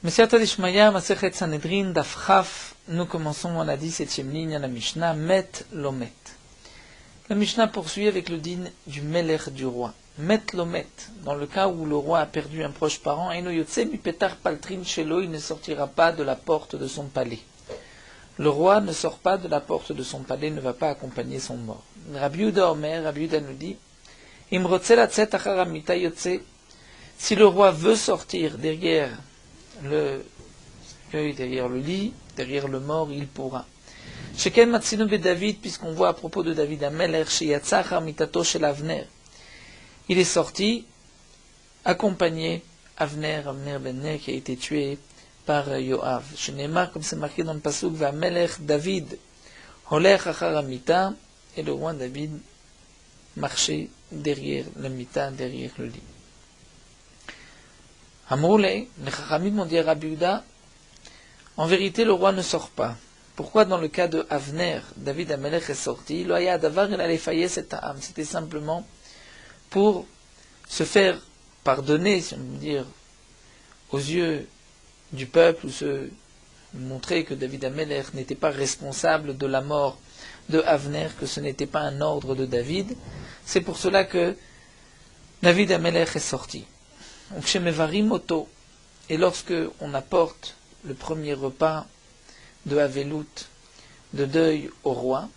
Mesiata Dishmaya, Masechet Sanhedrin, Daf Chaf, nous commençons à la 17e ligne à la Mishnah, Met Lomet. La Mishnah poursuit avec le din du Melech du roi. Met Lomet, dans le cas où le roi a perdu un proche parent, Eno Yotse mi Petar Paltrin Shelo, il ne sortira pas de la porte de son palais. Le roi ne sort pas de la porte de son palais, ne va pas accompagner son mort. Rabbi Yehuda Omer, Rabbi Yehuda nous dit, Imrotse Latzet Achar Amita Yotse, si le roi veut sortir derrière le cercueil, derrière le lit, derrière le mort, il pourra. Sheken Matzinu be David, puisqu'on voit à propos de David Amelech, Sheyatzachar mitato shel Avner. Il est sorti, accompagné Avner ben Ner, qui a été tué par Yoav. Shenemar, comme c'est marqué dans le pasuk, Vamelech David, Holech achar amita, et le roi David marchait derrière le mita, derrière le lit. Amroule, les Chachamim m'ont dit à Rabbi Yehuda, en vérité le roi ne sort pas. Pourquoi dans le cas de Avner, David Amelech est sorti, Loya Davar il allait faillir cette âme. C'était simplement pour se faire pardonner, si on veut dire, aux yeux du peuple, ou se montrer que David Amelech n'était pas responsable de la mort de Avner, que ce n'était pas un ordre de David. C'est pour cela que David Amelech est sorti. Donc chez Mevarim Oto, et lorsque on apporte le premier repas de Havelut, de deuil au roi,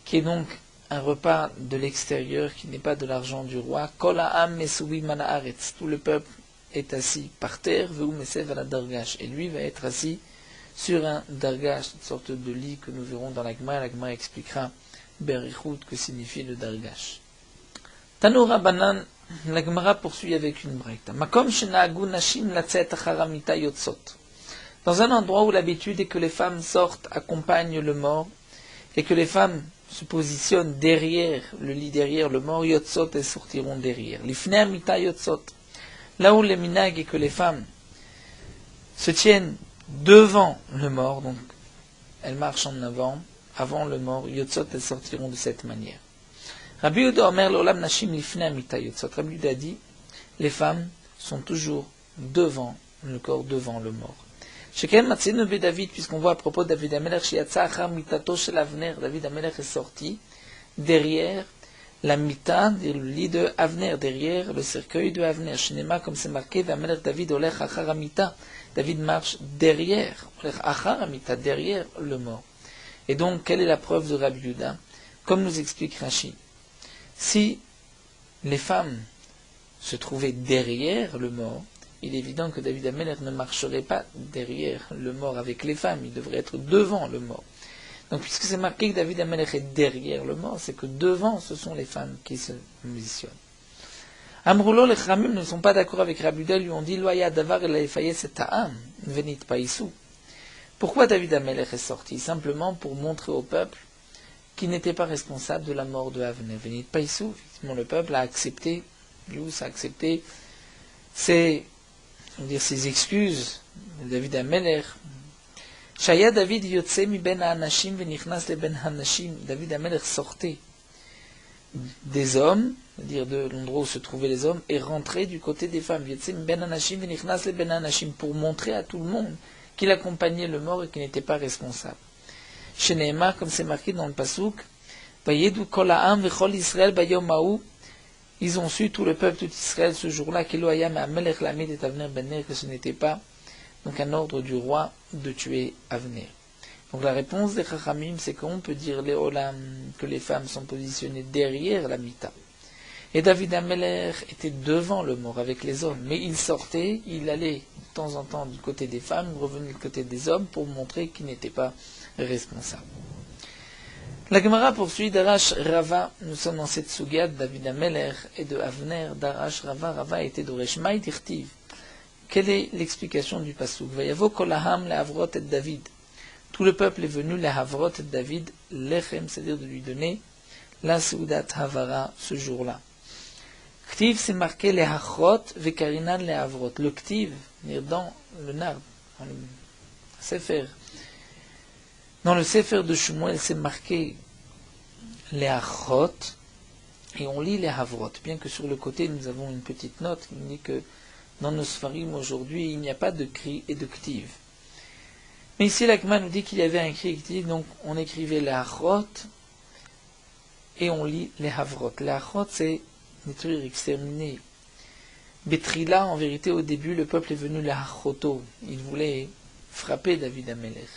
qui est donc un repas de l'extérieur, qui n'est pas de l'argent du roi, Kol ha'am mesuvi mana haaretz, tout le peuple est assis par terre, ve'u mesev ala dargash, et lui va être assis sur un dargash, une sorte de lit que nous verrons dans la Gemara expliquera berichut que signifie le dargash. Tanu Rabbanan, la Gemara poursuit avec une braïta. Makom shenahagu nashim latzet achar amita yotzot. Dans un endroit où l'habitude est que les femmes sortent, accompagnent le mort, et que les femmes se positionnent derrière le lit, derrière le mort, yotzot, elles sortiront derrière. Lifnei amita yotzot. Là où les minag est que les femmes se tiennent devant le mort, donc elles marchent en avant le mort, yotzot, elles sortiront de cette manière. Rabbi Yehuda Omer l'olam nashim lifnei amita yotzot. Rabbi Yehuda dit, les femmes sont toujours devant le corps, devant le mort. Sheken Matzinu be David, puisqu'on voit à propos de David Amelech, Sheyatzachar mitato shel Avner, David Amelech est sorti derrière la mita, le lit de Avner, derrière le cercueil de Avner. Shinema, comme c'est marqué, Vamelech David olech achar amita, David marche derrière, olech achar amita, derrière le mort. Et donc, quelle est la preuve de Rabbi Yehuda? Comme nous explique Rashi, si les femmes se trouvaient derrière le mort, il est évident que David Amelech ne marcherait pas derrière le mort avec les femmes, il devrait être devant le mort. Donc puisque c'est marqué que David Amelech est derrière le mort, c'est que devant ce sont les femmes qui se positionnent. Amroulo, les Chachamim ne sont pas d'accord avec Rabbi Yehuda, lui ont dit Loya davar el haifayes et ta'am, venit pas ici. Pourquoi David Amelech est sorti? Simplement pour montrer au peuple qu'il n'était pas responsable de la mort de Avner. Venit pas ici, effectivement le peuple a accepté, Yous a accepté ses excuses de David Amelech. Shaya David yotse mi ben ha'anashim venichnas le ben ha'anashim. David Amelech sortait des hommes, c'est-à-dire de l'endroit où se trouvaient les hommes, et rentrait du côté des femmes. Yotse mi ben ha'anashim venichnas le ben ha'anashim, pour montrer à tout le monde qu'il accompagnait le mort et qu'il n'était pas responsable. Chez Nehemar, comme c'est marqué dans le pasuk, Vayedu kol ha'am vechol Israël bayom ha'u. Ils ont su, tout le peuple, tout Israël, ce jour-là, que ce n'était pas donc un ordre du roi de tuer Avner. Donc la réponse des Chachamim, c'est qu'on peut dire les Olam, que les femmes sont positionnées derrière la Mita. Et David Amelech était devant le mort avec les hommes, mais il sortait, il allait de temps en temps du côté des femmes, il revenait du côté des hommes pour montrer qu'il n'était pas responsable. La Gemara poursuit d'Arash Rava, nous sommes dans cette sugia de David Amelech et de Avner, d'Arash Rava, Rava était d'Oresh Maï Tirtiv. Quelle est l'explication du pasuk? Vayavo kolaham le Havrot et David. Tout le peuple est venu, le Havrot et David, lechem, c'est-à-dire de lui donner la Seudat Havara ce jour-là. Ktiv, c'est marqué le Hachrot, vekarinan le Havrot. Le Ktiv, dans le Nard, dans le Sefer. Dans le Sefer de Shmuel, c'est marqué les Hachrot, et on lit les Havrot. Bien que sur le côté, nous avons une petite note qui nous dit que dans nos sfarim aujourd'hui, il n'y a pas de cri et de ktiv. Mais ici, l'Agma nous dit qu'il y avait un cri et ktiv, donc on écrivait les hachrot et on lit les havrot. Les hachrot, c'est détruire, exterminer. Betrila, en vérité, au début, le peuple est venu les hachroto. Il voulait frapper David Amelech.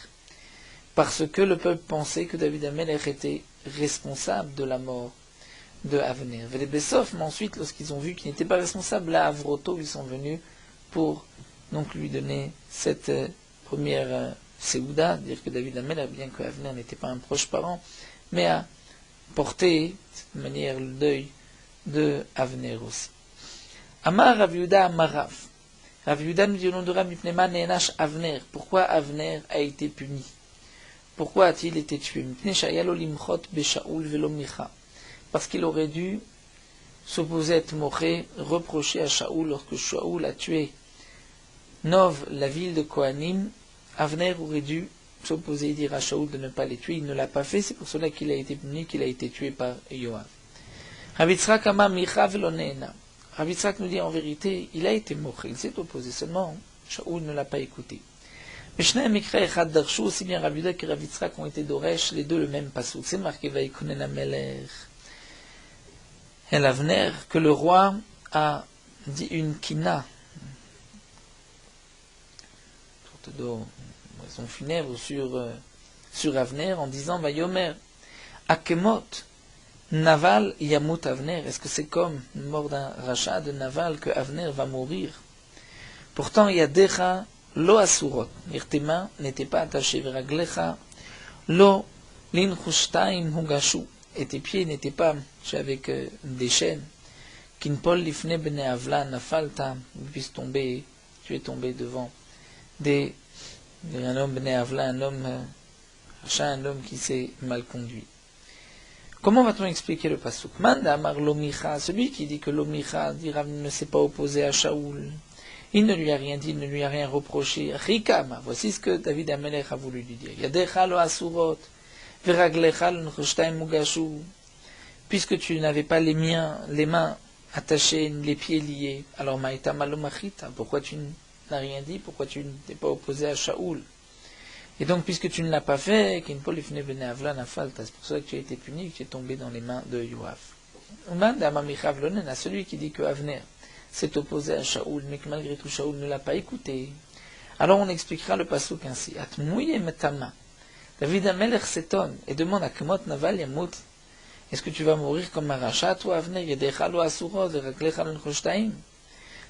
Parce que le peuple pensait que David Amelech était responsable de la mort de Avner. Les Bessof, mais ensuite, lorsqu'ils ont vu qu'il n'était pas responsable, là, Avroto, ils sont venus pour donc lui donner cette première Séouda, dire que David Amelech, bien que Avner n'était pas un proche parent, mais a porté, de cette manière, le deuil de Avner aussi. Amar Rav Yehuda Amarav. Rav Yehuda nous dit au nom de Rav Mipnema Ne'enash Avner. Pourquoi Avner a été puni? Pourquoi a-t-il été tué? Parce qu'il aurait dû s'opposer à Tmoché, reprocher à Shaoul lorsque Shaoul a tué Nov, la ville de Kohanim. Avner aurait dû s'opposer et dire à Shaoul de ne pas les tuer. Il ne l'a pas fait, c'est pour cela qu'il a été puni, qu'il a été tué par Yoav. Rav Yitzchak Amar Micha velo ne'ena. Rav Yitzchak nous dit en vérité, il a été moché, il s'est opposé, seulement Shaoul ne l'a pas écouté. Mais Shneim Mikra Echad Darshu, aussi bien Rav Yehuda que Rav Yitzchak ont été d'Oresh, les deux le même passouk. C'est marqué Vaïkonen Amelech El Avner, que le roi a dit une kina, sorte de raison funèbre sur Avner, en disant Vayomer Akemot Naval Yamut Avner. Est-ce que c'est comme le mort d'un rachat de Naval que Avner va mourir? Pourtant, Yadecha Lo Asurot. Tes mains n'étaient pas attachées. Veraglecha Lo Linchushtaim Hugashu. Et tes pieds n'étaient pas avec des chaînes. Kinpol Lifne Bene Avla Nafalta. Tu es tombé devant un homme Bene Avla, un homme rachat, un homme qui s'est mal conduit. Comment va-t-on expliquer le pasuk? Manda Amar Lomicha, celui qui dit que Lomicha ne s'est pas opposé à Shaoul. Il ne lui a rien dit, il ne lui a rien reproché. Rikama, voici ce que David Amelech a voulu lui dire. Yadecha lo asurot, veraglecha lo nchushtaim mugashu. Puisque tu n'avais pas les mains attachées, les pieds liés, alors maïta malomachita, pourquoi tu n'as rien dit? Pourquoi tu ne t'es pas opposé à Shaoul? Et donc, puisque tu ne l'as pas fait, c'est pour ça que tu as été puni, que tu es tombé dans les mains de Yoav. À celui qui dit que Avner s'est opposé à Shaoul, mais que malgré tout Shaoul ne l'a pas écouté. Alors on expliquera le pasuk ainsi. David Amelech s'étonne et demande à Kemot Naval Yamut, est-ce que tu vas mourir comme un rachat, toi Avner? Yadecha lo asurot, veraglecha lo nchushtaim.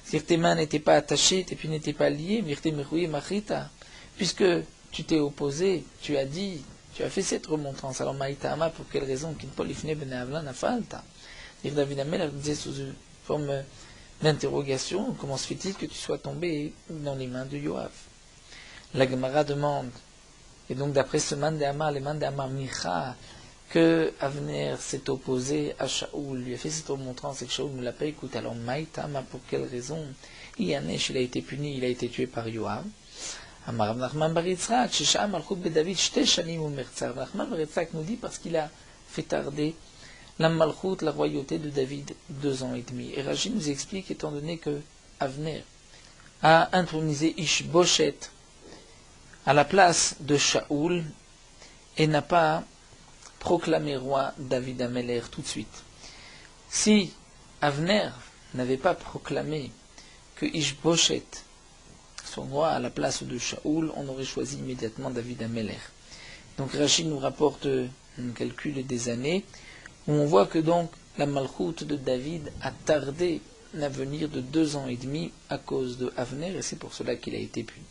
C'est-à-dire que tes mains n'étaient pas attachées, tes pieds n'étaient pas liés, puisque tu t'es opposé, tu as dit, tu as fait cette remontrance. Alors Maïtama, pour quelle raison? Kinpolifne ben Avla nafalta. David Amelech disait sous une forme d'interrogation, comment se fait-il que tu sois tombé dans les mains de Yoav? La Gemara demande, et donc d'après ce man de Amar, les man de Amar Micha, que Avner s'est opposé à Shaoul, lui a fait cette remontrance et que Shaoul ne l'a pas écouté. Alors Maïtama, pour quelle raison? Yanesh, il a été puni, il a été tué par Yoav. Amar Nachman bar Yitzchak, Shesham Malchut David, Shte Shanim Umertzar. Nachman bar Yitzchak nous dit parce qu'il a fait tarder la Malchut, la royauté de David, 2 ans et demi. Et Rashi nous explique, étant donné que Avner a intronisé Ishboshet à la place de Shaoul et n'a pas proclamé roi David Amelech tout de suite. Si Avner n'avait pas proclamé que Ishboshet son roi à la place de Shaoul, on aurait choisi immédiatement David Amelech. Donc Rachid nous rapporte un calcul des années, où on voit que donc la malchoute de David a tardé à venir de 2 ans et demi à cause de Avner, et c'est pour cela qu'il a été puni.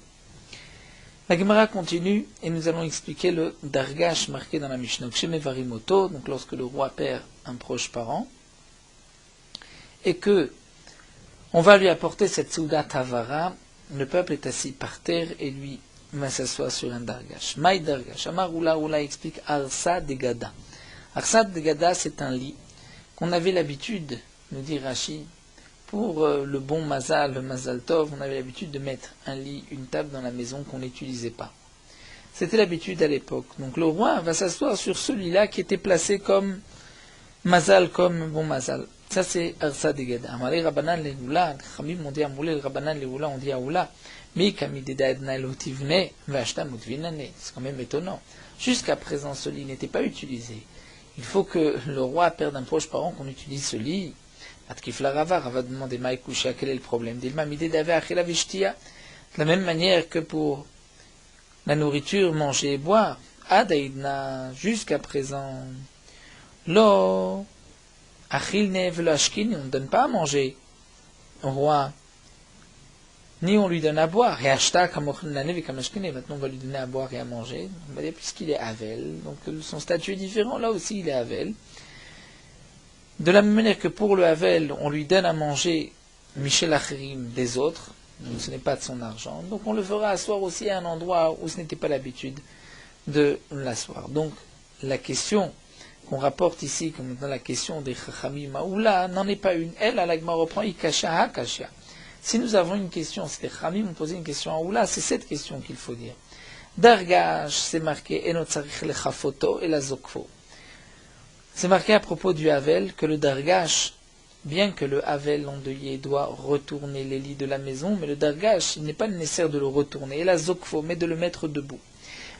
La Gemara continue, et nous allons expliquer le dargash marqué dans la Mishnah. Shemevarimoto, donc lorsque le roi perd un proche parent, et que on va lui apporter cette Souda Tavara, le peuple est assis par terre et lui va s'asseoir sur un dargash. Maï dargash. Amar Oula explique Arsa de Gada. Arsa de Gada, c'est un lit qu'on avait l'habitude, nous dit Rashi, pour le bon mazal, le mazal tov, on avait l'habitude de mettre un lit, une table dans la maison qu'on n'utilisait pas. C'était l'habitude à l'époque. Donc le roi va s'asseoir sur ce lit-là qui était placé comme mazal, comme bon mazal. Ça c'est Arsa Degada. Amalé Rabbanan Leoula, Khamim on dit Amoulé, Rabbanan Leoula, on dit Aoula. Mais Kamideda Edna Lotivne, Vashta Mutvinane. C'est quand même étonnant. Jusqu'à présent, ce lit n'était pas utilisé. Il faut que le roi perde un proche parent qu'on utilise ce lit. Atkifla Rava, Rava demandé Maïkoucha, quel est le problème? Dilma Midedave Achila Vishtia. De la même manière que pour la nourriture, manger et boire. Adaïdna, jusqu'à présent. Lo. Achilne Velashkin, on ne donne pas à manger au roi. Ni on lui donne à boire. Et Ashta, maintenant on va lui donner à boire et à manger. On va dire puisqu'il est Avel. Donc son statut est différent. Là aussi il est Avel. De la même manière que pour le Havel, on lui donne à manger Michel Acherim des autres, donc ce n'est pas de son argent, donc on le fera asseoir aussi à un endroit où ce n'était pas l'habitude de l'asseoir. Donc la question qu'on rapporte ici, comme dans la question des Chachamim Maoula, n'en est pas une. Elle, à l'Agma reprend Ikasha Hakasha. Si nous avons une question, si les Chachamim ont posé une question à Oula, c'est cette question qu'il faut dire. Dargash, c'est marqué Enotzarich lechafoto et la Zokfo. C'est marqué à propos du Havel que le Dargash, bien que le Havel endeuillé doit retourner les lits de la maison, mais le Dargash, il n'est pas nécessaire de le retourner, et la Zokfo, mais de le mettre debout.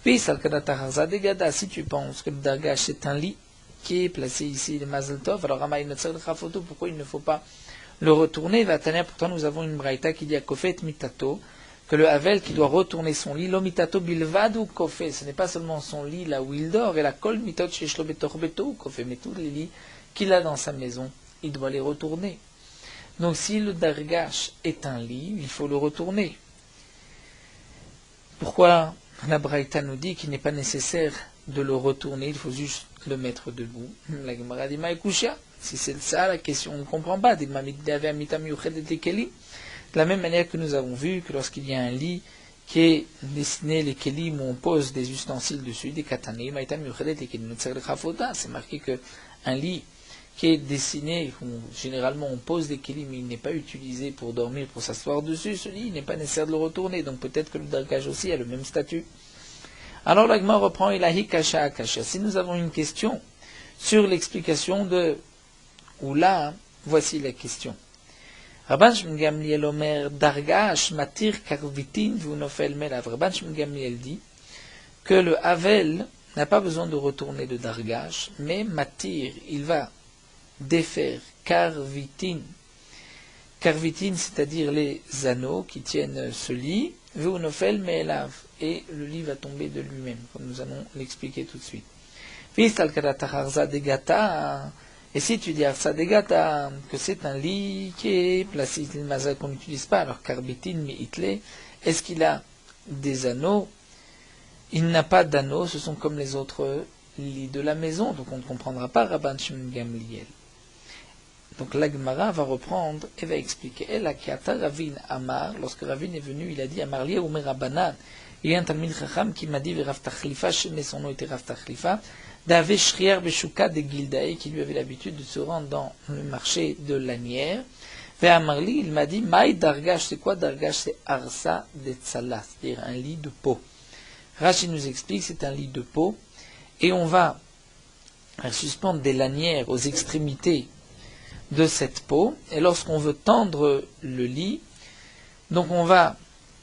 Oui, Salkadatarza Degada, si tu penses que le Dargash est un lit qui est placé ici, le Mazel Tov, alors Rama Inotsar de Khafoto, pourquoi il ne faut pas le retourner? Vatania, pourtant nous avons une braïta qui dit à Kofet Mitato, que le Havel qui doit retourner son lit, l'omitato bilvad ou kofé, ce n'est pas seulement son lit là où il dort, et la kol mitot sheshlo betorbeto ou kofé, mais tous les lits qu'il a dans sa maison, il doit les retourner. Donc si le dargash est un lit, il faut le retourner. Pourquoi la Braïta nous dit qu'il n'est pas nécessaire de le retourner, il faut juste le mettre debout? La Gemara dit Maïkoucha, si c'est ça la question, on ne comprend pas. De la même manière que nous avons vu que lorsqu'il y a un lit qui est dessiné, les kelim où on pose des ustensiles dessus, des katanim, c'est marqué qu'un lit qui est dessiné, où généralement on pose des kelim, mais il n'est pas utilisé pour dormir, pour s'asseoir dessus, ce lit, il n'est pas nécessaire de le retourner, donc peut-être que le dargage aussi a le même statut. Alors l'agma reprend ilahi kasha akasha. Si nous avons une question sur l'explication de Oula, voici la question. Rabban Shimon Gamliel Omer Dargash Matir Karvitin Vunofel Melav. Rabban Shimon Gamliel dit que le Havel n'a pas besoin de retourner le Dargash, mais Matir, il va défaire Karvitin. Karvitin, c'est-à-dire les anneaux qui tiennent ce lit, Vunofel Melav, et le lit va tomber de lui-même, comme nous allons l'expliquer tout de suite. Vistal Karatacharza Degata. Et si tu dis Arsa Degata, que c'est un lit qui est placé ici, qu'on n'utilise pas, alors Karbitin, mais Itlé, est-ce qu'il a des anneaux? Il n'a pas d'anneaux, ce sont comme les autres lits de la maison, donc on ne comprendra pas Rabban Shimon Gamliel. Donc l'Agmara va reprendre et va expliquer. Elle a kiata Ravin Amar, lorsque Ravin est venu, il a dit Amar lié ou Merabanan, il y a un Talmid Chacham qui m'a dit Rav Tachlifa, mais son nom était Rav Tachlifa, d'Ave Shriar Beshuka de Gildaï, qui lui avait l'habitude de se rendre dans le marché de Lanière. Vers Amarli, il m'a dit Maï Dargash, c'est quoi Dargash? C'est Arsa de Tzala, c'est-à-dire un lit de peau. Rashi nous explique c'est un lit de peau, et on va suspendre des lanières aux extrémités de cette peau, et lorsqu'on veut tendre le lit, donc on va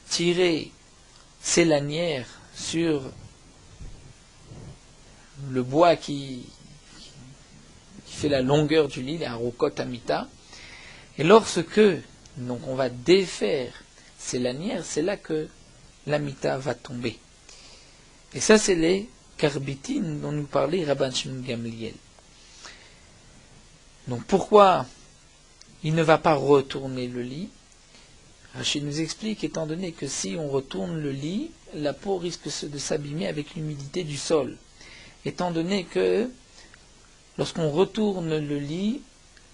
tirer ces lanières sur le bois qui fait la longueur du lit, les harokot amita, et lorsque donc on va défaire ces lanières, c'est là que l'amita va tomber. Et ça c'est les karbitines dont nous parlait Rabban Shimon Gamliel. Donc pourquoi il ne va pas retourner le lit? Rachid nous explique, étant donné que si on retourne le lit, la peau risque de s'abîmer avec l'humidité du sol. Étant donné que lorsqu'on retourne le lit,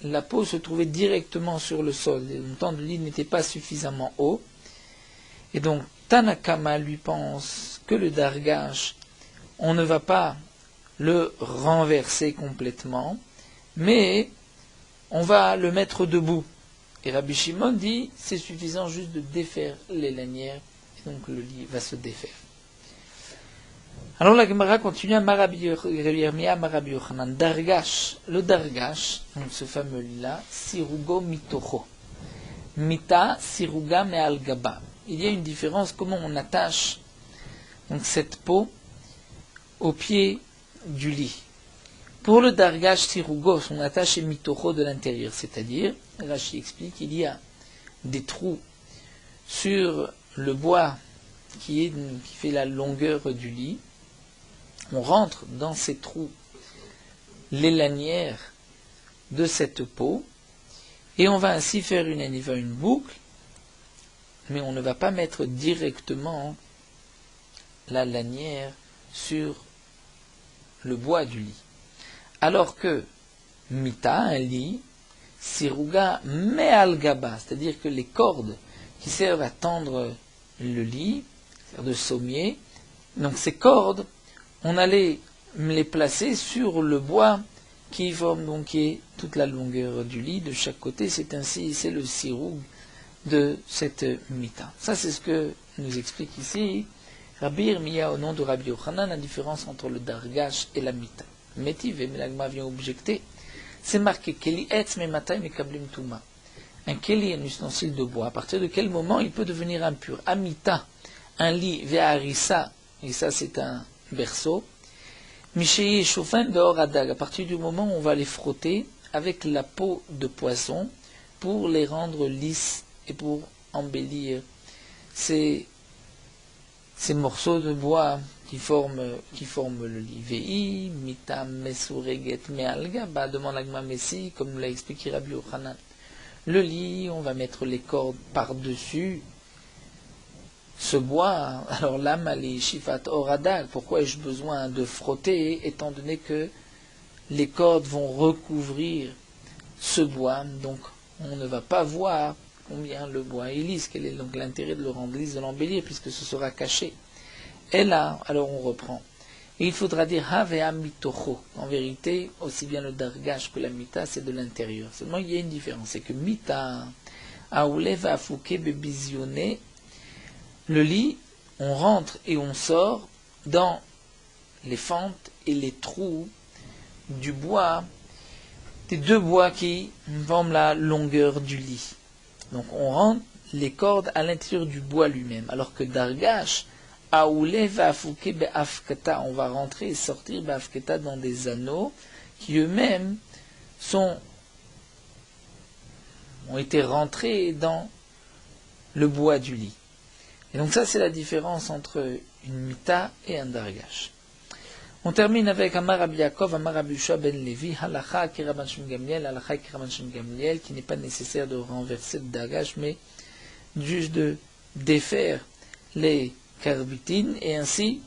la peau se trouvait directement sur le sol. Et longtemps, le lit n'était pas suffisamment haut. Et donc, Tanakama lui pense que le dargash, on ne va pas le renverser complètement, mais on va le mettre debout. Et Rabbi Shimon dit, c'est suffisant juste de défaire les lanières, et donc le lit va se défaire. Alors la Gemara continue à Marabi Yirmiyah, Marabi Yochanan. Dargash, le Dargash, donc ce fameux lit-là, Sirugo Mitocho. Mita, Siruga, Me'al Gaba. Il y a une différence, comment on attache donc, cette peau au pied du lit. Pour le Dargash Sirugo, on attache Mitocho de l'intérieur, c'est-à-dire, Rashi explique, il y a des trous sur le bois qui fait la longueur du lit. On rentre dans ces trous les lanières de cette peau et on va ainsi faire une boucle, mais on ne va pas mettre directement la lanière sur le bois du lit. Alors que Mita, un lit, Siruga Me'al Gaba, c'est-à-dire que les cordes qui servent à tendre le lit, c'est-à-dire de sommier, donc ces cordes, on allait les placer sur le bois qui forme donc qui est toute la longueur du lit de chaque côté. C'est le siroug de cette mita. Ça, c'est ce que nous explique ici Rabbi Yirmiyah au nom de Rabbi Yochanan, la différence entre le dargash et la mita. Métiv, mais l'agma vient objecter, c'est marqué Keli etz mematay mekablim tuma. Un keli, un ustensile de bois, à partir de quel moment il peut devenir impur? Amita, un lit, ve'arissa, et ça c'est un berceau. Mishei Shofen Beoradag, à partir du moment où on va les frotter avec la peau de poisson pour les rendre lisses et pour embellir ces morceaux de bois qui forment le lit. Vei, Mita, Mesureget, Mealga, demande l'Agma Messi, comme l'a expliqué Rabbi Yochanan. Le lit, on va mettre les cordes par-dessus ce bois. Alors là, Mali, Shifat, Oradag, pourquoi ai-je besoin de frotter, étant donné que les cordes vont recouvrir ce bois, donc on ne va pas voir combien le bois est lisse, quel est donc l'intérêt de le rendre lisse, de l'embellir, puisque ce sera caché. Et là, alors on reprend. Et il faudra dire Havea Mitocho. En vérité, aussi bien le dargash que la mita, c'est de l'intérieur. Seulement, il y a une différence, c'est que mita, Aoulev Afouke Bebizione, le lit, on rentre et on sort dans les fentes et les trous du bois, des deux bois qui forment la longueur du lit. Donc on rentre les cordes à l'intérieur du bois lui-même. Alors que dargash, aoule va afouke be'afkata, on va rentrer et sortir be'afkata dans des anneaux qui eux-mêmes ont été rentrés dans le bois du lit. Et donc ça c'est la différence entre une mita et un dargash. On termine avec Amar Rabbi Yaakov, Amar Rabbi Yehoshua ben Levi, Halacha ki Rabban Shimon Gamliel, Halacha ki Rabban Shimon Gamliel, qui n'est pas nécessaire de renverser le dargash, mais juste de défaire les carbitines, et ainsi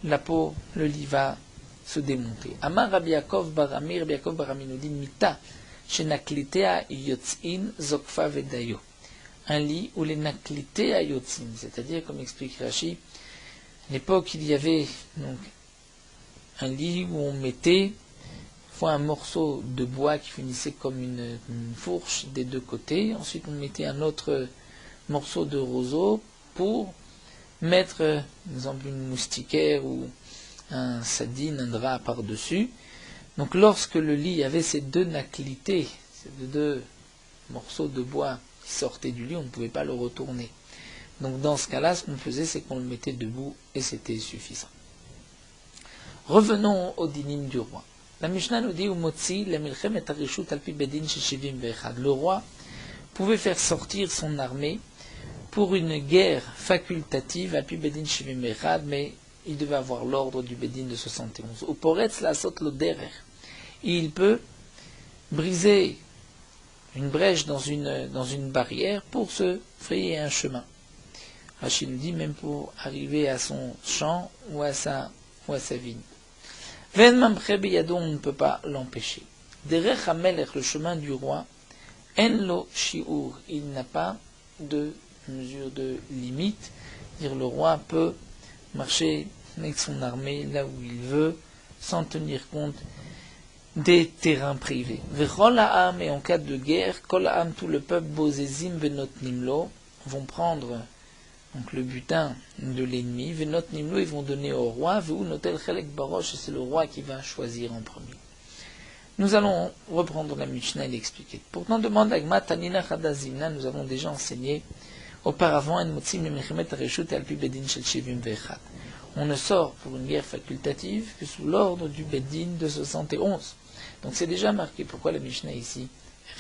la peau, le lit va se démonter. Amar Rabbi Yaakov Barami, Rabbi Yaakov Barami nous dit Mita, Shenaklitea yotzin zokfa vedayo. Un lit où les naklitea yotzin, c'est-à-dire, comme explique Rashi, à l'époque il y avait donc un lit où on mettait un morceau de bois qui finissait comme une fourche des deux côtés. Ensuite, on mettait un autre morceau de roseau pour mettre, par exemple, une moustiquaire ou un sadine, un drap par-dessus. Donc, lorsque le lit avait ces deux naclités, ces deux morceaux de bois qui sortaient du lit, on ne pouvait pas le retourner. Donc, dans ce cas-là, ce qu'on faisait, c'est qu'on le mettait debout et c'était suffisant. Revenons au dinim du roi. La Mishnah nous dit le roi pouvait faire sortir son armée pour une guerre facultative alpi bedin shivim vechad, mais il devait avoir l'ordre du bedin de 71. Au poretz la sot lo derer. Il peut briser une brèche dans une barrière pour se frayer un chemin. Rachid nous dit même pour arriver à son champ ou à sa vigne. On ne peut pas l'empêcher. Derech HaMelech, le chemin du roi, En lo shi'ur, il n'a pas de mesure de limite. Dire le roi peut marcher avec son armée là où il veut, sans tenir compte des terrains privés. Vechol ha'am, et en cas de guerre, kol ha'am, tout le peuple, bozezim venotnimlo, vont prendre donc le butin de l'ennemi, Venot Nimlo, ils vont donner au roi, Veu Notel Chelek Barosh, et c'est le roi qui va choisir en premier. Nous allons reprendre la Mishnah et l'expliquer. Pourtant, demande Agma Tanina Chadazimna, nous avons déjà enseigné auparavant, En Motzim Lemilchemet Areshut et Alpi Bedin Shel Shivim Ve'echad. On ne sort pour une guerre facultative que sous l'ordre du Bedin de 71. Donc c'est déjà marqué. Pourquoi la Mishnah ici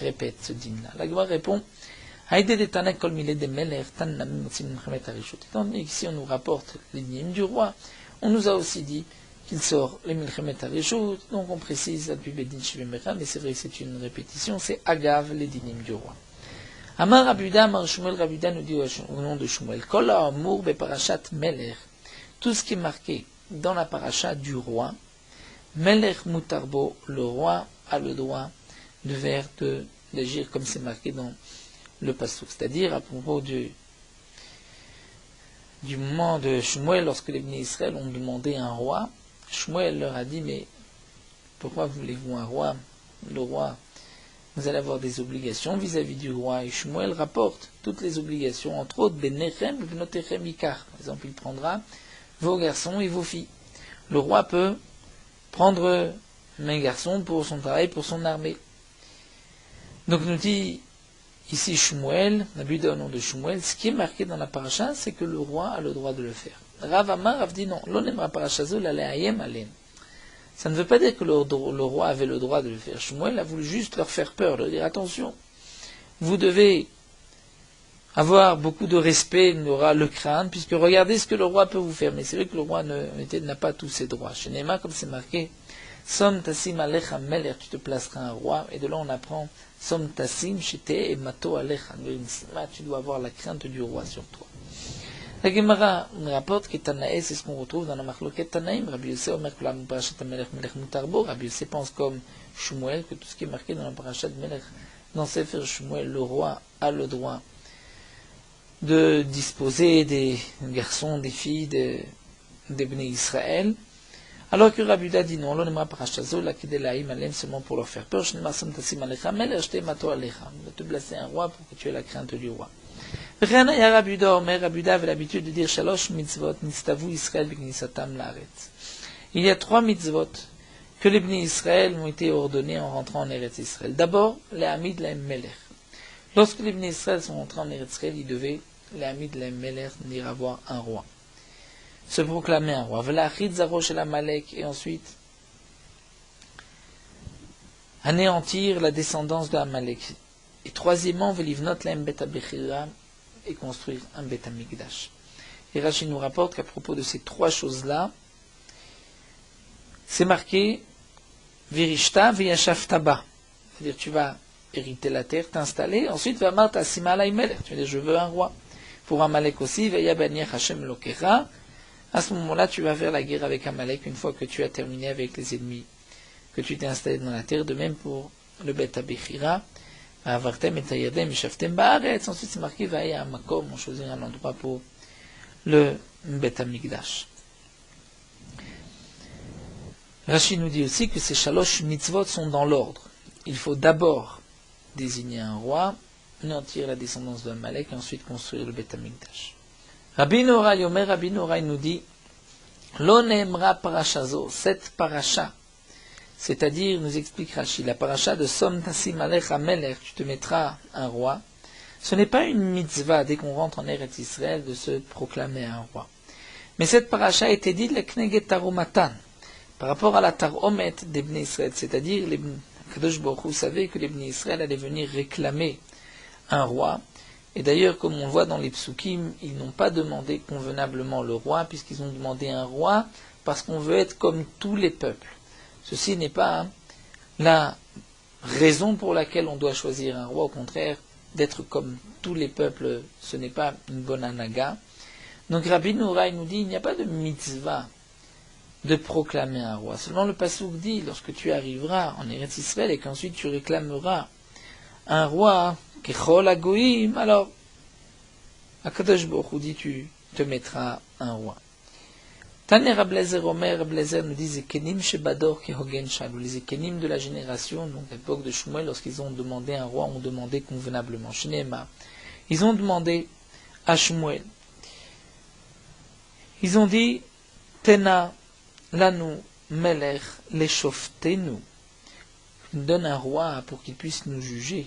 répète ce din-là? La Gemara répond, étant donné qu'ici on nous rapporte les dîmes du roi, on nous a aussi dit qu'il sort les Milchemet Areshut, donc on précise Alpi Bedin Shivim Ve'echad, mais c'est vrai que c'est une répétition, c'est Agav les dîmes du roi. Amar Rabuda, Amar Shmuel, Rabuda nous dit au nom de Shmuel, Kol ha'amur beparashat Melech, tout ce qui est marqué dans la paracha du roi, Melech Mutarbo, le roi a le droit d'agir comme c'est marqué dans le pasuk, c'est-à-dire à propos du moment de Shmuel, lorsque les Bnei Israël ont demandé un roi, Shmuel leur a dit, mais pourquoi voulez-vous un roi? Le roi, vous allez avoir des obligations vis-à-vis du roi, et Shmuel rapporte toutes les obligations, entre autres, Benechem, Benotechem Ikar. Par exemple, il prendra vos garçons et vos filles. Le roi peut prendre mes garçons pour son travail, pour son armée. Donc nous dit ici Shmuel, Rabuda au nom de Shmuel, ce qui est marqué dans la paracha, c'est que le roi a le droit de le faire. Rav Amar, Rav dit non, l'onemra parachazo l'aleayem alen. Ça ne veut pas dire que le roi avait le droit de le faire. Shmuel a voulu juste leur faire peur, leur dire attention, vous devez avoir beaucoup de respect, le craindre, puisque regardez ce que le roi peut vous faire. Mais c'est vrai que le roi n'a pas tous ses droits. Chez Néma, comme c'est marqué, Som tassim alecha meler, tu te placeras un roi, et de là on apprend Som tassim shite et mato alecha, tu dois avoir la crainte du roi sur toi. La Gemara rapporte que Tanae, c'est ce qu'on retrouve dans la Machloket Tanaim. Rabbi Yossé omer que la parashat Melech Melech Mutarbo. Rabbi Yossé pense comme Shmuel que tout ce qui est marqué dans la parashat Melech, dans Sefer Shmuel, le roi a le droit de disposer des garçons, des filles des Bnei Israël. Alors que Rabbi Yuda dit non, l'on n'aimera pas Rachazo, la Kidelaïm Alem seulement pour leur faire peur. Je ne m'assomme tassim alecha, mais l'acheter mato alecha. De te placer un roi pour que tu aies la crainte du roi. Rabbi Yuda avait l'habitude de dire Shalosh mitzvot, nistavu Israël b'knisatam la'aretz. Il y a 3 mitzvot que les Bnei Israël ont été ordonnés en rentrant en Eretz Israël. D'abord, les Hamid Lahem Melech. Lorsque les Bnei Israël sont rentrés en Eretz Israël, ils devaient, les Hamid Lahem Melech, venir avoir un roi. Se proclamer un roi. Velachid Zarosh el Amalek, et ensuite anéantir la descendance de Amalek. Et troisièmement, Velivnot Lahem Bet HaBechira, et construire un Bet HaMikdash. Et Rashi nous rapporte qu'à propos de ces 3 choses-là, c'est marqué Virishta Veyashavtaba. C'est-à-dire tu vas hériter la terre, t'installer, ensuite Vamar Tasima Laimel, tu vas dire je veux un roi. Pour Amalek aussi, Veyabaniach Hashem Lokera. À ce moment-là, tu vas faire la guerre avec Amalek une fois que tu as terminé avec les ennemis, que tu t'es installé dans la terre. De même pour le Bet HaBechira. Avartem et Tayadem et Shaftem Baaretz. Ensuite, c'est marqué Vaya Makom, on choisit un endroit pour le Bet HaMikdash. Rashi nous dit aussi que ces Shalosh mitzvot sont dans l'ordre. Il faut d'abord désigner un roi, anéantir la descendance de Amalek et ensuite construire le Bet HaMikdash. Rabbi Norai Yomer, Rabbi Norai nous dit Lo neemra parashazo, cette paracha, c'est-à-dire, nous explique Rashi, la paracha de Som Tassim Alecha Melech, tu te mettras un roi, ce n'est pas une mitzvah, dès qu'on rentre en Eretz Israël, de se proclamer un roi. Mais cette paracha a été dite le Kneget Taromatan, par rapport à la Taromet des Bnei Israël, c'est-à-dire, les Kadosh Baruch Hu savait que les Bnei Israël allaient venir réclamer un roi, et d'ailleurs, comme on le voit dans les psukim, ils n'ont pas demandé convenablement le roi, puisqu'ils ont demandé un roi, parce qu'on veut être comme tous les peuples. Ceci n'est pas la raison pour laquelle on doit choisir un roi, au contraire, d'être comme tous les peuples, ce n'est pas une bonne anaga. Donc Rabbi Norai nous dit, il n'y a pas de mitzvah de proclamer un roi. Seulement le pasuk dit, lorsque tu arriveras en Eretz Israël et qu'ensuite tu réclameras un roi, Kechol Agoïm, alors Akadosh Baruch Hu dit, tu te mettras un roi. Taner Rablezer Omer, Rablezer nous dit Zekenim Shebador Kehogen Shalou. Les Zekenim de la génération, donc à l'époque de Shmuel, lorsqu'ils ont demandé un roi, ont demandé convenablement. Shneema. Ils ont demandé à Shmuel Ils ont dit, Tena lanu melech leshoftenu. Nous donne un roi pour qu'il puisse nous juger.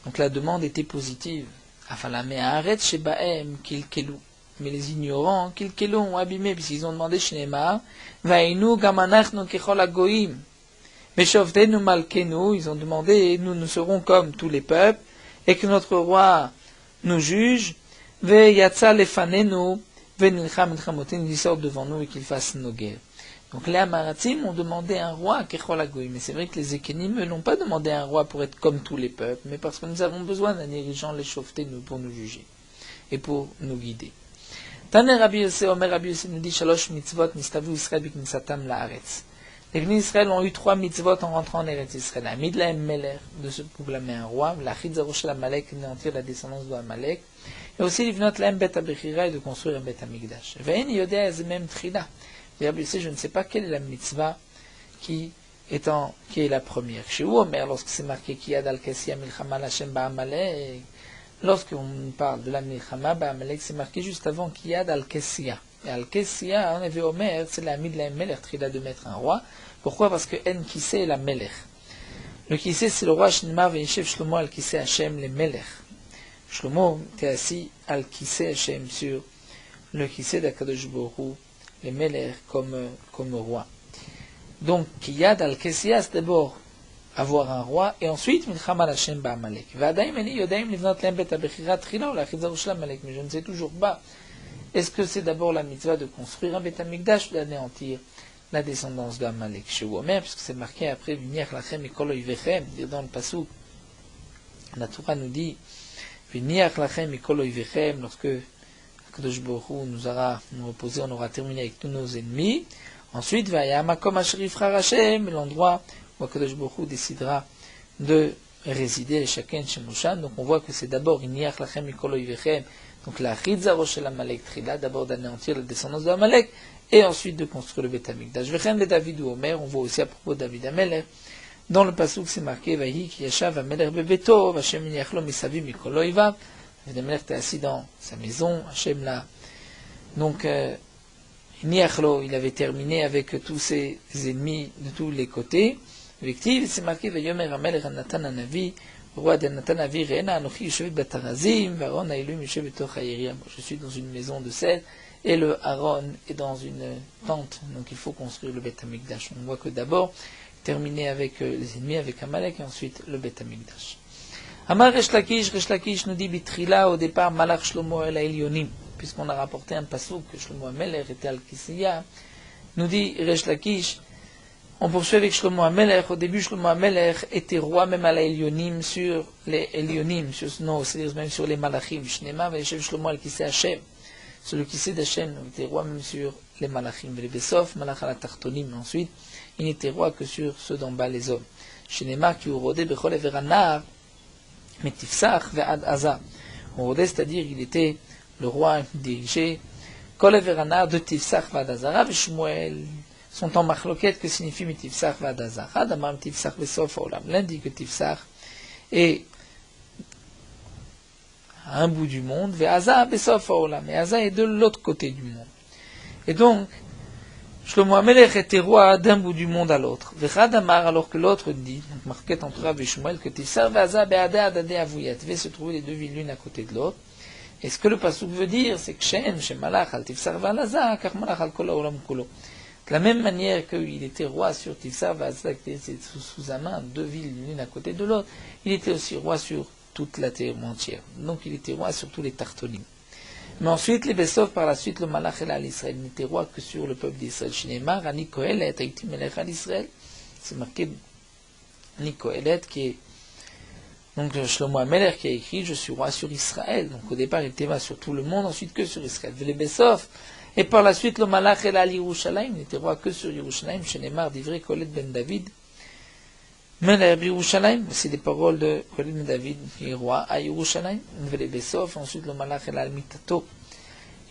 Donc la demande était positive. Afalame haaretz shebahem kilkelu. Mais les ignorants, kilkelu, ont abîmé, puisqu'ils ont demandé Shneemar, Vainu gamanachnu kechol hagoyim. Meshoftenu malkenu, ils ont demandé, nous serons comme tous les peuples, et que notre roi nous juge, ve yatsa lefanenu, ve nilcham milchamotin, qu'il sorte devant nous et qu'il fasse nos guerres. Donc les Amaratim ont demandé un roi à Kechol hagoyim. Mais c'est vrai que les Ekenim n'ont pas demandé un roi pour être comme tous les peuples, mais parce que nous avons besoin d'un dirigeant leshoftenu pour nous juger et pour nous guider. Taner Rabbi Yossé, Omer Rabbi Yossé nous dit Shalosh mitzvot nistavu Israël biknisatam laaretz. Les Bnei Israël ont eu 3 mitzvot en rentrant en Eretz Israël. Amid lahem meler, de se proclamer un roi, la chidzarosh shel Amalek, néantir la descendance de Amalek, et aussi livnot lahem bet abechira, et de construire un bet amigdash. Ve'en yodea ezemem trila. Rabbi Yossé, je ne sais pas quelle est la mitzvah qui est la première. Chez Omer, lorsque c'est marqué Kiyad al-Kessia milchama l'Hashem ba'amalek, lorsqu'on parle de la milchama ba'amalek, c'est marqué juste avant Kiyad al-Kessia. Et al-Kessia, on avait Omer, c'est la mid la melech, trila de mettre un roi. Pourquoi? Parce que En Kissé est la melech. Le Kissé, c'est le roi Shnimar ve'yeshev Shlomo al-Kissé Hashem le melech. Shlomo était assis al-Kissé Hashem sur le Kissé d'Akadosh Baruch Hu, les melech comme roi. Donc, Kiyad al-Kessia, c'est d'abord avoir un roi, et ensuite, Milchama Hashem ba'amalek. V'adaim eni yodaim livnot lem bet abechira trila ou la chidzarosh shel Amalek. Mais je ne sais toujours pas. Est-ce que c'est d'abord la mitzvah de construire un bet amigdash ou d'anéantir la descendance d'Amalek chez Omer, puisque c'est marqué après V'niach lachem mikol oivechem, dire dans le pasuk, la Torah nous dit V'niach lachem mikol oivechem, lorsque Kadosh Baruch Hu nous aura reposé, on aura terminé avec tous nos ennemis. Ensuite, Vayamakom asher yivchar Hashem, l'endroit où Kadosh Baruch Hu décidera de résider chacun chez Moshan. Donc on voit que c'est d'abord V'niach lachem mikol oivechem, donc la chidzarosh shel Amalek trila, d'abord d'anéantir la descendance d'Amalek, et ensuite de construire le Bet Hamikdash. Vechem le David ou Omer, on voit aussi à propos de David Amelech, dans le pasuk c'est marqué Vahi ki yashav Amelech bebeto, Hashem yachlo misavi mikol oivav. David Amelech était assis dans sa maison, Hashem l'a. Donc, Niachlo, il avait terminé avec tous ses ennemis de tous les côtés. Effectivement, c'est marqué Vayomer Amelech Natan Anavi, roi de Natan Anavi, Reena Anochi Yeshevet Batarazim, Varon Ailum Yeshevet Betoch Hayeria. Je suis dans une maison de sel. Et le Aaron est dans une tente, donc il faut construire le Bet Hamikdash. On voit que d'abord, terminer avec les ennemis, avec Amalek, et ensuite le Bet Hamikdash. Amar Resh Lakish nous dit Bitrila, au départ, Malach Shlomo el Elyonim, puisqu'on a rapporté un pasuk que Shlomo Amelech était al-Kisiya, nous dit Resh Lakish, on poursuit avec Shlomo Amelech. Au début, Shlomo Amelech était roi même à la Elyonim, sur les Elyonim, c'est-à-dire même sur les Malachim. Shnema ve'yeshev Shlomo al-Kisei Hashem. Sur le Kisei d'Hashem, il était roi même sur les Malachim. Les Besof, Malach à la Tartonim. Ensuite, il n'était roi que sur ceux d'en bas, les hommes. Shnema ki urodé bechol everanar, metifsach ve'ad aza. Urodé, c'est-à-dire, il était le roi qui dirigeait kol everanar de Tifsach ve'ad aza. Rav et Shmuel sont en machloket que signifie metifsach ve'ad aza. Adamar metifsach besof olam. L'un dit que Tifsach est à un bout du monde, ve'aza besof haolam, et Aza est de l'autre côté du monde. Et donc, Shlomo Amelech était roi d'un bout du monde à l'autre. Ve'chad amar, alors que l'autre dit, donc marqué entre Rav et Shmuel, que Tifsar ve'aza be'adeh adadeh avuyat, veut se trouver les deux villes l'une à côté de l'autre. Et ce que le pasuk veut dire, c'est que Shem malach al Tifsar ve'alaza, kach malach al kol haolam kulo. De la même manière qu'il était roi sur Tifsar ve'aza, qui était sous sa main, deux villes l'une à côté de l'autre, il était aussi roi sur toute la terre entière. Donc il était roi sur tous les Tartonim. Mais ensuite, les Besov, par la suite, le Malach et l'Israël n'était roi que sur le peuple d'Israël. Shinemar, Ani Kohelet, Aïti Melech à l'Israël. C'est marqué Ani Kohelet, qui est donc Shlomo Amelech qui a écrit Je suis roi sur Israël. Donc au départ, il était roi sur tout le monde, ensuite que sur Israël. Les Besov, et par la suite, le Malach et l'Yerushalayim n'était roi que sur Yerushalayim. Shinemar, d'Ivré Kohelet ben David. Mais la Yerushalayim, c'est des paroles de Kohelet ben David, qui est roi à Yerushalayim. Les Besov, ensuite le Malach et l'Mitato.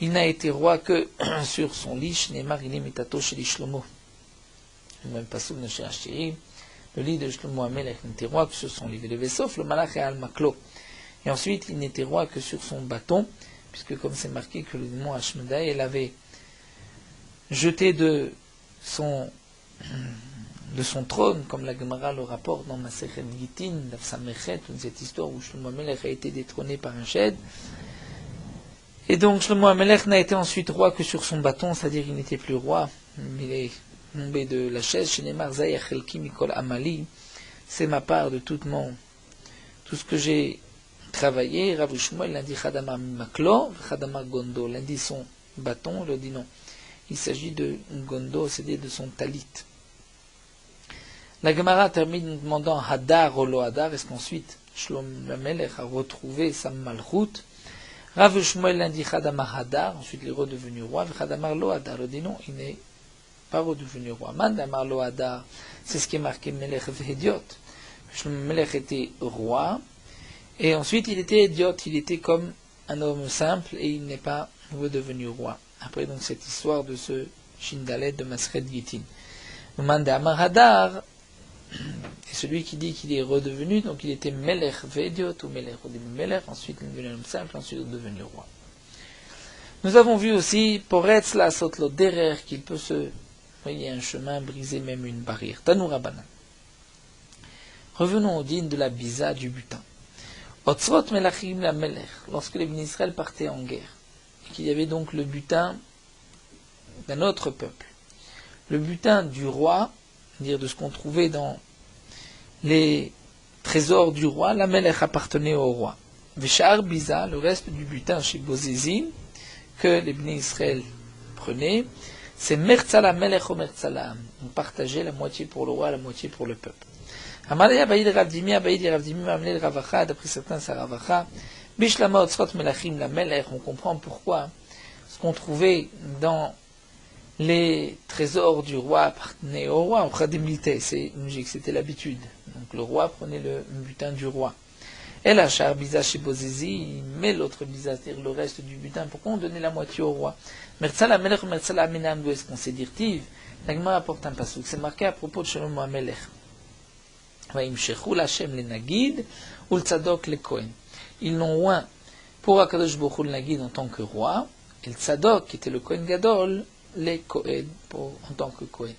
Il n'a été roi que sur son lit, Shneimar, il est Mitato chez les Shlomo. Le même pasuk de chez Ashirim, le lit de Shlomo Amelech n'était roi que sur son lit. Les Besov, le Malach et al-Maklo. Et ensuite, il n'était roi que sur son bâton. puisque comme c'est marqué que le démon Ashmedai, elle avait jeté de son trône, comme la Gemara le rapporte dans Masechet Gitin, d'Afsamechet, cette histoire où Shlomo Amelech a été détrôné par un shed. Et donc Shlomo Amelech n'a été ensuite roi que sur son bâton, c'est-à-dire il n'était plus roi, il est tombé de la chaise. Chez Neymar Zay Achelki Mikol Amali, c'est ma part de tout ce que j'ai travaillé. Rav Shmuel l'a dit Chadamar Maklo, Chadamar Gondo, l'un dit son bâton, l'autre dit non. Il s'agit de Gondo, c'est-à-dire de son talit. La Gemara termine en demandant Hadar ou Lo Hadar, est-ce qu'ensuite Shlomo Amelech a retrouvé sa malchut? Rav Shmuel l'a dit Chadamar Hadar, ensuite il est redevenu roi, Chadamar Lo Hadar, il dit non, il n'est pas redevenu roi. Mandamar Lo Hadar, c'est ce qui est marqué Melech Vehediot. Shlomo Amelech était roi, et ensuite il était idiot, il était comme un homme simple, et il n'est pas redevenu roi. Après donc cette histoire de ce Shindalet de Masechet Gitin. Mandamar Hadar, et celui qui dit qu'il est redevenu, donc il était Melech Vehediot, ou Melech Melech, ensuite il est devenu un homme simple, ensuite il est devenu roi. Nous avons vu aussi, Poretz la Sotlo Derer, qu'il peut se frayer un chemin, briser même une barrière. Tanou Rabbanan. Revenons au dîne de la biza du butin. Otzrot Melachim la Melech, lorsque les Bnei Israël partaient en guerre, et qu'il y avait donc le butin d'un autre peuple. Le butin du roi, c'est-à-dire de ce qu'on trouvait dans les trésors du roi, la Melech appartenait au roi. Veshar biza, le reste du butin chez Bozézim, que les Bnei Israël prenaient, c'est Mertzala Melech ou Mertzala. On partageait la moitié pour le roi, la moitié pour le peuple. Amalaya Baïd Ravdimi, Abaïd Ravdimi, Mamlel Ravacha, d'après certains c'est Ravacha, Bishlama Otzrot Melachim la Melech, on comprend pourquoi ce qu'on trouvait dans les trésors du roi appartenaient au roi, en Khadimité, c'est logique, c'était l'habitude. Donc le roi prenait le butin du roi. Et la char biza chez Bozézi, il met l'autre biza, c'est-à-dire le reste du butin. Pourquoi on donnait la moitié au roi? Mertzala Melech, Mertzala Aminam, d'où est-ce qu'on sait dire Tiv? La Gemara apporte un passouk, c'est marqué à propos de Shlomo Amelech. Ils n'ont oint pour Akadosh Baruch Hu le Nagid en tant que roi, et le Tzadok, qui était le Kohen Gadol, les Kohen, en tant que Kohen.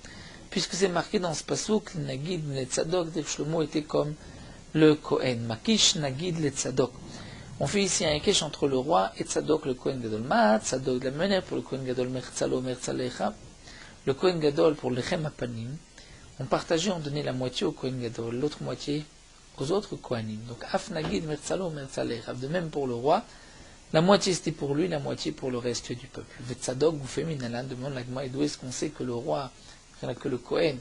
Puisque c'est marqué dans ce passouk, le Nagid, le Tzadok, Shlomo était comme le Kohen. Makish Nagid le Tzadok. On fait ici un kesh entre le roi et Tzadok, le Kohen Gadol. Ma Tzadok, de la manière pour le Kohen Gadol, Mertzalo, Mertzalecha, le Kohen Gadol pour le Lechem Apanim, on partageait, on donnait la moitié au Kohen Gadol, l'autre moitié aux autres Kohanim. Donc Af Nagid, Mertzalo, Mertzalecha. De même pour le roi, la moitié c'était pour lui, la moitié pour le reste du peuple. Le Tzadok, vous faites Minalan, demande l'Agma, et d'où est-ce qu'on sait que le roi, que le Kohen,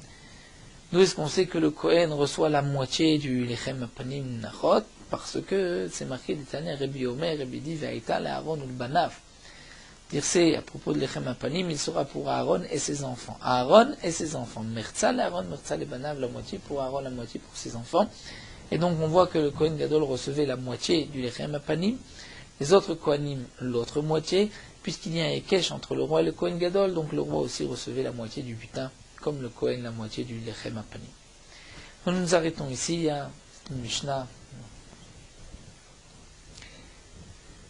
d'où est-ce qu'on sait que le Kohen reçoit la moitié du Lechem Apanim Nachot? Parce que c'est marqué d'Éternel, Rabbi Omer, Rabbi dit, Ve'aïta l'Aaron ou le Banav. Dire c'est à propos de Lechem Apanim, il sera pour Aaron et ses enfants. Aaron et ses enfants. Mertza l'Aaron, Mertza le Banav, la moitié pour Aaron, la moitié pour ses enfants. Et donc on voit que le Kohen Gadol recevait la moitié du Lechem Apanim, les autres Kohanim l'autre moitié, puisqu'il y a un ékesh entre le roi et le Kohen Gadol, donc le roi aussi recevait la moitié du butin, comme le Kohen la moitié du Lechem Apanim. Nous nous arrêtons ici à une Mishnah.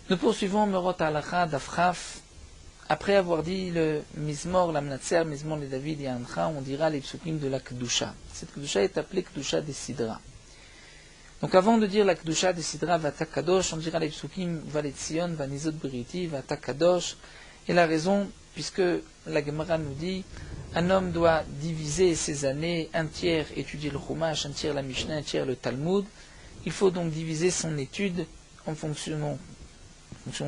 Nous poursuivons Merot Halacha d'Afraf. Après avoir dit le Mizmor, la Mnatser, Mizmor le David et Ancha, on dira les psukim de la Kedusha. Cette Kedusha est appelée Kedusha des Sidra. Donc avant de dire la Kedusha des Sidra Vata Kadosh, on dira les psukim Valetzion, Vanizot Beriti, Vata Kadosh. Et la raison, puisque la Gemara nous dit, un homme doit diviser ses années, un tiers étudier le Chumash, un tiers la Mishnah, un tiers le Talmud. Il faut donc diviser son étude en fonction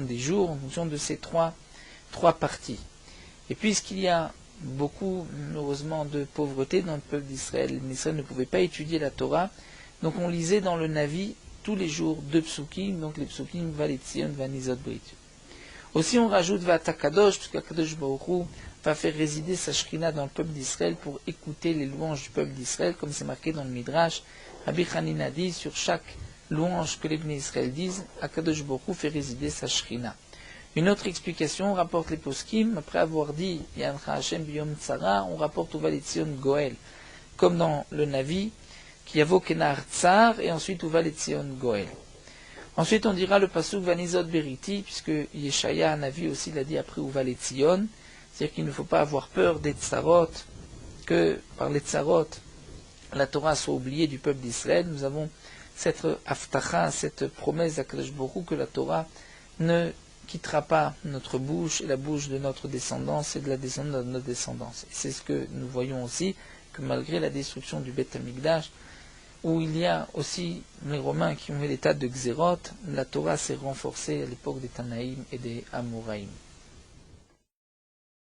des jours, en fonction de ces trois parties. Et puisqu'il y a beaucoup, malheureusement, de pauvreté dans le peuple d'Israël, l'Israël ne pouvait pas étudier la Torah, donc on lisait dans le Navi tous les jours deux psukim, donc les psukim Valetzion, Vanizot Brit. Aussi on rajoute Vata Kadosh, puisque Kadosh Baruch Hu va faire résider sa Shrina dans le peuple d'Israël pour écouter les louanges du peuple d'Israël, comme c'est marqué dans le Midrash. Rabbi Hanina dit, sur chaque louange que les Bnei Israël disent, Kadosh Baruch Hu fait résider sa Shrina. Une autre explication rapporte les poskim, après avoir dit Yancha Hashem Biyom Tzara, on rapporte au Valetzion Goel, comme dans le Navi, qui avo Kenar Tsar, et ensuite au Valetzion Goel. Ensuite, on dira le pasuk Vanizot Beriti, puisque Yeshaya, un avis aussi, l'a dit après Uva les Tzion, c'est-à-dire qu'il ne faut pas avoir peur des tsarot, que par les tsarot, la Torah soit oubliée du peuple d'Israël. Nous avons cette aftacha, cette promesse d'Akadosh Baruch Hu que la Torah ne quittera pas notre bouche et la bouche de notre descendance et de la descendance de notre descendance. Et c'est ce que nous voyons aussi, que malgré la destruction du Beth Amikdash, où il y a aussi les Romains qui ont fait l'état de Xérot, la Torah s'est renforcée à l'époque des Tanaïm et des Amoraïm.